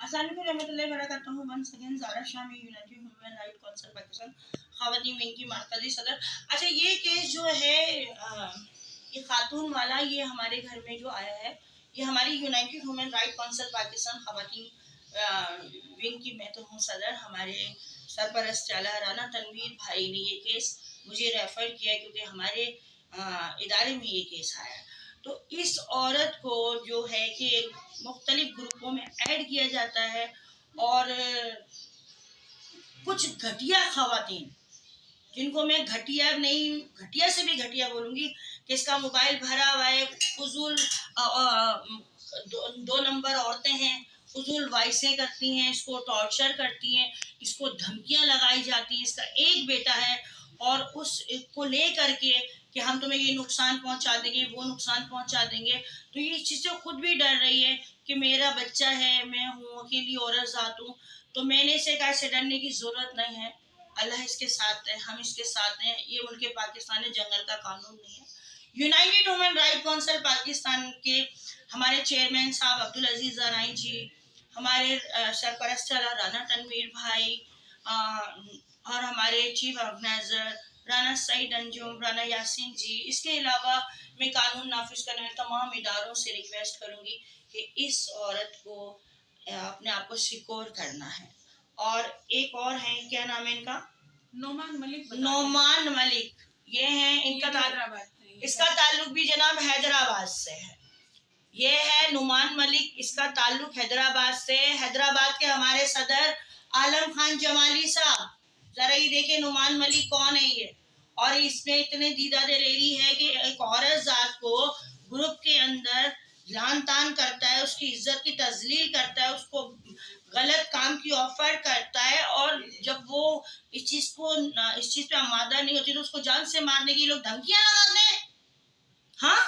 अस्सलामुअलैकुम रहमतुल्लाहि व बरकातहू। वंस अगेन ज़ारा शाह में United human right council Pakistan ख़वातीन विंग की मरकज़ी सदर। अच्छा, ये केस जो है ये खातून वाला, ये हमारे घर में जो आया है, ये हमारी United human right council Pakistan ख़वातीन विंग की मैं तो हूँ सदर। हमारे सरपरस्त आला राना तनवीर भाई ने ये केस मुझे रेफ़र किया क्योंकि हमारे इदारे में ये केस आया। तो इस औरत को जो है कि मुख्तलिफ ग्रुपों में ऐड किया जाता है और कुछ घटिया खवातीन, जिनको मैं घटिया नहीं, घटिया से भी घटिया बोलूँगी, कि इसका मोबाइल भरा हुआ है, फजूल दो नंबर औरतें हैं, फजूल वॉइसें करती हैं, इसको टॉर्चर करती हैं, इसको धमकियां लगाई जाती हैं। इसका एक बेटा है और उसको ले करके कि हम तुम्हें ये नुकसान पहुंचा देंगे, वो नुकसान पहुंचा देंगे। तो ये इस चीज़ से खुद भी डर रही है कि मेरा बच्चा है, मैं हूँ, अकेली औरत ज़ात हूँ। तो मैंने इसे कहा से डरने की ज़रूरत नहीं है, अल्लाह इसके साथ है, हम इसके साथ हैं। ये मुल्क पाकिस्तान है, जंगल का कानून नहीं है। United human right council Pakistan के हमारे चेयरमैन साहब अब्दुल अजीज ज़राई जी, हमारे सरपरस्त राना तनवीर भाई और हमारे चीफ ऑर्गेनाइजर राना सईद अंजुम, राना यासीन जी, इसके अलावा मैं कानून नाफिज करने वाले तमाम इदारों से रिक्वेस्ट करूँगी कि इस औरत को अपने आप को सिक्योर करना है। और एक और है, क्या नाम है इनका? नोमान मलिक। नोमान मलिक ये हैं, इनका इसका ताल्लुक भी जनाब हैदराबाद से है। ये है नुमान मलिक, इसका ताल्लुक हैदराबाद से। हैदराबाद के हमारे सदर आलम खान जमाली साहब, जरा ये देखिए नुमान मलिक कौन है ये। और इसमें इतने दीदा दलेरी है कि एक औरत जात को ग्रुप के अंदर लान तान करता है, उसकी इज्जत की तजलील करता है, उसको गलत काम की ऑफर करता है, और जब वो इस चीज पे आमादा नहीं होती तो उसको जान से मारने की लोग धमकियां लगाते हैं। हाँ,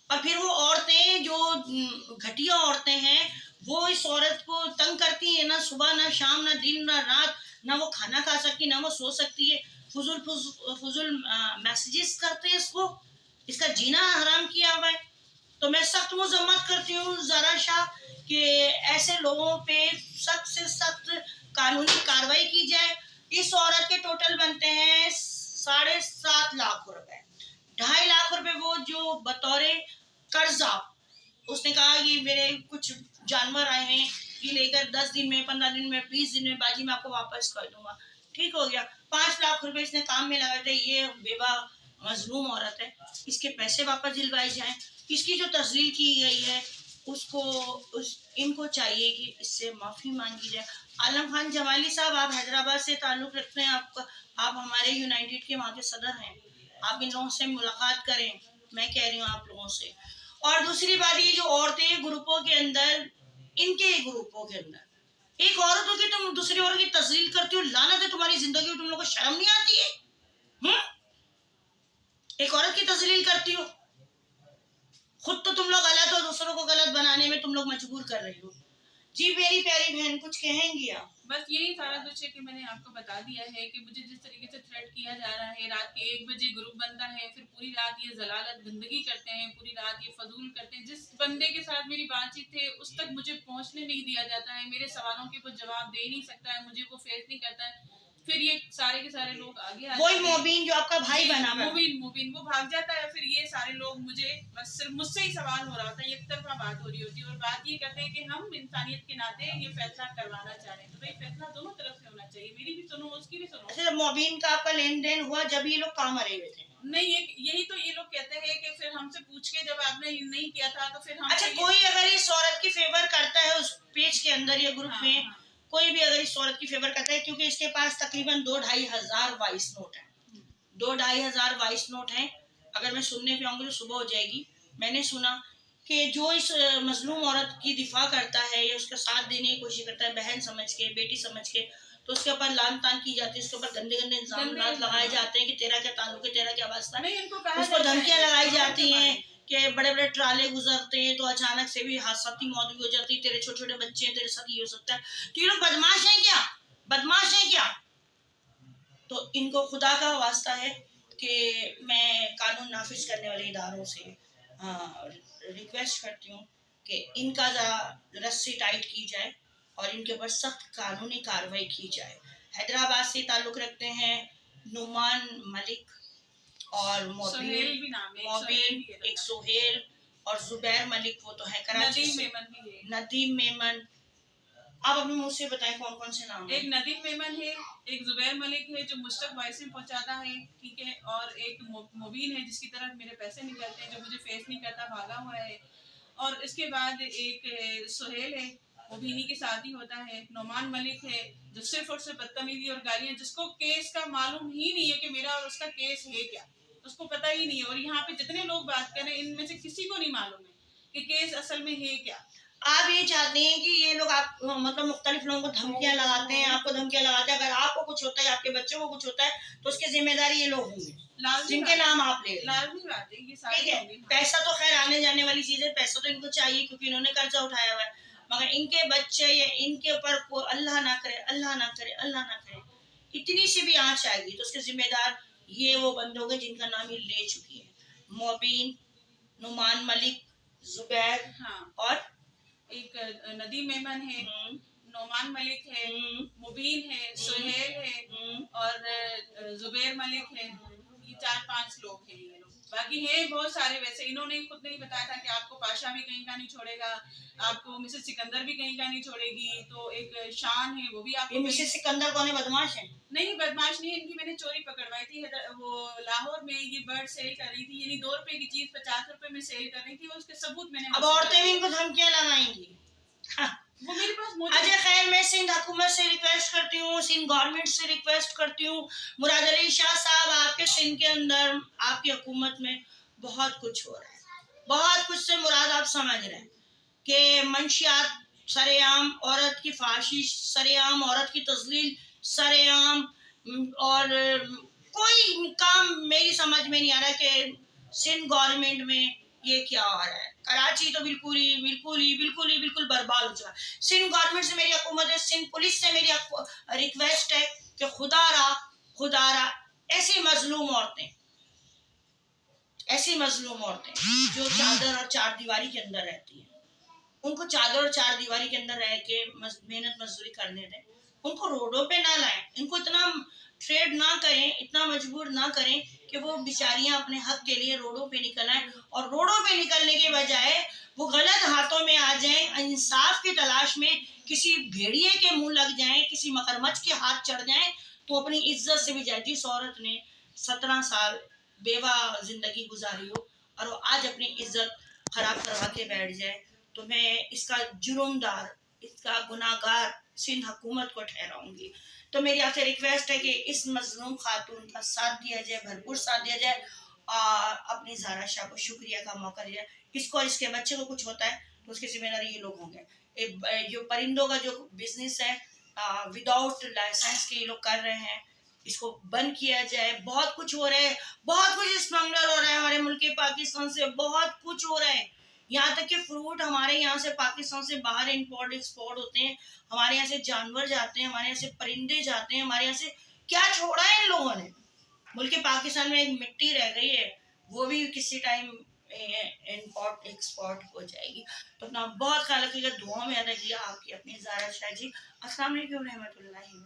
और फिर वो औरतें जो घटिया औरतें हैं, वो इस औरत को तंग करती है, ना सुबह ना शाम ना दिन ना रात, ना वो खाना खा सकती ना वो सो सकती है। फुजुल मैसेजेस करते हैं इसको, इसका जीना हराम किया हुआ है। तो मैं सख्त मजम्मत करती हूँ ज़ारा शाह कि ऐसे लोगों पे सख्त से सख्त कानूनी कार्रवाई की जाए। इस औरत के टोटल बनते हैं 7.5 लाख रुपए। 2.5 लाख रुपए वो जो बतौरे कर्जा, उसने कहा कि मेरे कुछ जानवर आए हैं, ये लेकर 10 दिन में, 15 दिन में, 20 दिन में बाजी मैं आपको वापस कर दूंगा। ठीक हो गया। 5 लाख रुपए इसने काम में लगाए थे। ये बेवा मजलूम औरत है, इसके पैसे वापस दिलवाए जाएं। इसकी जो तस्लील की गई है इनको चाहिए कि इससे माफी मांगी जाए। आलम खान जमाली साहब, आप हैदराबाद से ताल्लुक रखते हैं, आप हमारे यूनाइटेड के वहाँ के सदर हैं, आप इन लोगों से मुलाकात करें, मैं कह रही हूँ आप लोगों से। और दूसरी बात, ये जो औरतें ग्रुपों के अंदर, इनके ग्रुपों के अंदर एक औरत होगी, तुम दूसरी औरत की तस्लील करती हो, लानत है तुम्हारी जिंदगी में, तुम लोगों को शर्म नहीं आती है? एक औरत की तस्लील करती हो, खुद तो तुम लोग गलत हो, दूसरों को गलत बनाने में तुम लोग मजबूर कर रही हो। जी मेरी प्यारी बहन, कुछ कहेंगी आप? बस यही सारा कुछ है कि मैंने आपको बता दिया है कि मुझे जिस तरीके से थ्रेट किया जा रहा है, रात के 1 बजे ग्रुप बनता है, फिर पूरी रात ये जलालत गंदगी करते हैं, पूरी रात ये फजूल करते हैं। जिस बंदे के साथ मेरी बातचीत है उस तक मुझे पहुंचने नहीं दिया जाता है, मेरे सवालों के वो जवाब दे नहीं सकता है, मुझे वो फेस नहीं करता है। फिर ये सारे के सारे लोग आगे आ वही मोबिन जो आपका भाई बना, मोबिन वो भाग जाता है। फिर ये सारे लोग मुझे बस सिर्फ मुझसे ही सवाल हो रहा होता है, एक तरफा बात हो रही होती है, और बात ये कहते हैं कि हम इंसानियत के नाते ये फैसला करवाना चाह रहे हैं। तो भाई फैसला दोनों तरफ से होना चाहिए, मेरी भी सुनो, उसकी भी सुनो। अच्छा, मोबिन का आपका लेन देन हुआ जब ये लोग काम मरे हुए थे? नहीं, यही तो ये लोग कहते हैं कि फिर हमसे पूछ के जब आपने नहीं किया था तो फिर हम। अच्छा, कोई अगर इस औरत की फेवर करता है उस पेज के अंदर या ग्रुप में, कोई भी अगर इस औरत की फेवर करता है, क्योंकि इसके पास तकरीबन 2-2.5 हजार वॉइस नोट है, 2-2.5 हजार वॉइस नोट है। अगर मैं सुनने पे आऊंगी तो सुबह हो जाएगी। मैंने सुना कि जो इस मजलूम औरत की दिफा करता है या उसका साथ देने की कोशिश करता है, बहन समझ के, बेटी समझ के, तो उसके ऊपर लान तान की जाती है, उसके ऊपर गंदे गंदे इल्जाम लगाए जाते हैं कि तेरा क्या ताल्लुक है, तेरा क्या वास्ता है। उसको धमकियां लगाई जाती हैं कि बड़े बड़े ट्राले गुजरते हैं तो अचानक से भी हादसाती मौत भी हो जाती है, तेरे छोटे छोटे बच्चे हैं, तेरे साथ ये हो सकता है। तो ये लोग बदमाश हैं क्या? बदमाश हैं क्या? तो इनको खुदा का वास्ता है कि मैं कानून नाफिज करने वाले इदारों से रिक्वेस्ट करती हूँ कि इनका ज़रा रस्सी टाइट की जाए और इनके ऊपर सख्त कानूनी कार्रवाई की जाए। हैदराबाद से ताल्लुक़ रखते हैं नुमान मलिक और सोहेल भी नाम है, एक सोहेल और जुबैर मलिक, वो तो है कराची नदीम से। मेमन भी है। नदीम मेमन, आप अपने मुंह से बताएं कौन कौन से नाम एक हैं? नदीम मेमन है, एक जुबैर मलिक है जो मुश्तक वॉइस में पहुंचाता है, ठीक है, और एक मुबीन है जिसकी तरफ मेरे पैसे निकलते हैं, जो मुझे फेस नहीं करता, भागा हुआ है। और इसके बाद एक सोहेल है, वो भी इन्हीं के साथ ही होता है। नोमान मलिक है जो सिर्फ और सिर्फ बदतमीजी और गालियां, जिसको केस का मालूम ही नहीं है कि मेरा और उसका केस है क्या, उसको पता ही नहीं है। और यहाँ पे जितने लोग बात कर रहे हैं इनमें से किसी को नहीं मालूम है कि केस असल में है क्या। आप ये चाहते हैं कि ये लोग आप मतलब मुख्तलिफ लोगों को धमकियां लगाते हैं, आपको धमकियां लगाते हैं, अगर आपको कुछ होता है, आपके बच्चों को कुछ होता है, तो उसकी जिम्मेदारी ये लोग होंगे जिनके नाम आप ले। लाजमी बात है, ये सारे ठीक है, होंगे। पैसा तो खैर आने जाने वाली चीज है, पैसा तो इनको चाहिए क्योंकि इन्होंने कर्जा उठाया हुआ है, मगर इनके बच्चे या इनके ऊपर को अल्लाह ना करे, अल्लाह ना करे, अल्लाह ना करे, इतनी सी भी आंच आएगी तो उसके जिम्मेदार ये वो बंद होंगे जिनका नाम ये ले चुकी है। मोबिन, नुमान मलिक, जुबैर, हाँ, और एक नदीम मेमन है, नोमान मलिक है, मुबीन है, सोहेल है और जुबैर मलिक है। ये 4-5 लोग हैं ये लोग। बाकी हैं बहुत सारे, वैसे इन्होंने खुद नहीं बताया था कि आपको पाशा भी कहीं का नहीं छोड़ेगा, आपको मिसेस सिकंदर भी कहीं का नहीं छोड़ेगी। तो एक शान है, वो भी आपको मिसेस सिकंदर कौन है? बदमाश है? नहीं, बदमाश नहीं है, इनकी मैंने चोरी पकड़वाई थी। वो लाहौर में ये बर्ड सेल कर रही थी, यानी 2 रुपए की चीज 50 रुपए में सेल कर रही थी, और उसके सबूत मैंने। अब औरतें भी इनको धमकियां लगाएंगी। हाँ। वो मेरे पास अच्छा खैर, मैं सिंध हुकूमत से रिक्वेस्ट करती हूँ, सिंध गवर्नमेंट से रिक्वेस्ट करती हूँ, मुराद अली शाह साहब, आपके सिंध के अंदर आपकी हुकूमत में बहुत कुछ हो रहा है, बहुत कुछ से मुराद आप समझ रहे हैं कि मंशियात सरेआम, औरत की फाशी सरेआम, औरत की तजलील सरेआम, और कोई काम मेरी समझ में नहीं आ रहा कि सिंध गवर्नमेंट में ये क्या हो रहा है। कराची तो बिल्कुल बर्बाद हो चुका है। सिंध गवर्नमेंट से मेरी हुकूमत है, सिंध पुलिस से मेरी रिक्वेस्ट है कि खुदारा ऐसी मजलूम औरतें जो चादर और चार दीवारी के अंदर रहती हैं, उनको चादर और चार दीवारी के अंदर रह के मेहनत मजदूरी करने दें, उनको रोडों पे ना लाएं, इनको इतना ट्रेड ना करें, इतना मजबूर ना करें कि वो बेचारियां अपने हक के लिए रोडों पे निकल आए, और रोडों पे निकलने के बजाय वो गलत हाथों में आ जाएं, इंसाफ की तलाश में किसी भेड़िए के मुंह लग जाएं, किसी मगरमच्छ के हाथ चढ़ जाएं, तो अपनी इज्जत से भी जाए। जिस औरत ने 17 साल बेवा जिंदगी गुजारी हो और वो आज अपनी इज्जत खराब करवा के बैठ जाए, तो मैं इसका जुर्मदार, इसका गुनाहगार सिंध हुकूमत को ठहराऊंगी। तो मेरी आपसे रिक्वेस्ट है कि इस मजलूम खातून का साथ दिया जाए, भरपूर साथ दिया जाए, और अपनी ज़ारा शाह को शुक्रिया का मौका दिया जाए। इसको और इसके बच्चे को कुछ होता है तो उसकी जिम्मेदारी ये लोग होंगे। जो परिंदों का जो बिजनेस है विदाउट लाइसेंस के ये लोग कर रहे हैं, इसको बंद किया जाए। बहुत कुछ हो रहा है, बहुत कुछ स्मगलर हो रहा है हमारे मुल्क के पाकिस्तान से, बहुत कुछ हो रहा है। यहाँ तक कि फ्रूट हमारे यहाँ से पाकिस्तान से बाहर इंपोर्ट एक्सपोर्ट होते हैं, हमारे यहाँ से जानवर जाते हैं, हमारे यहाँ से परिंदे जाते हैं, हमारे यहाँ से क्या छोड़ा है इन लोगों ने। मुल्क पाकिस्तान में एक मिट्टी रह गई है, वो भी किसी टाइम इंपोर्ट एक्सपोर्ट हो जाएगी। तो अपना बहुत ख्याल रखिएगा, दुआ में याद रखिएगा। आपकी अपनी ज़ारा शाह जी। अस्सलाम वालेकुम रहमतुल्लाहि।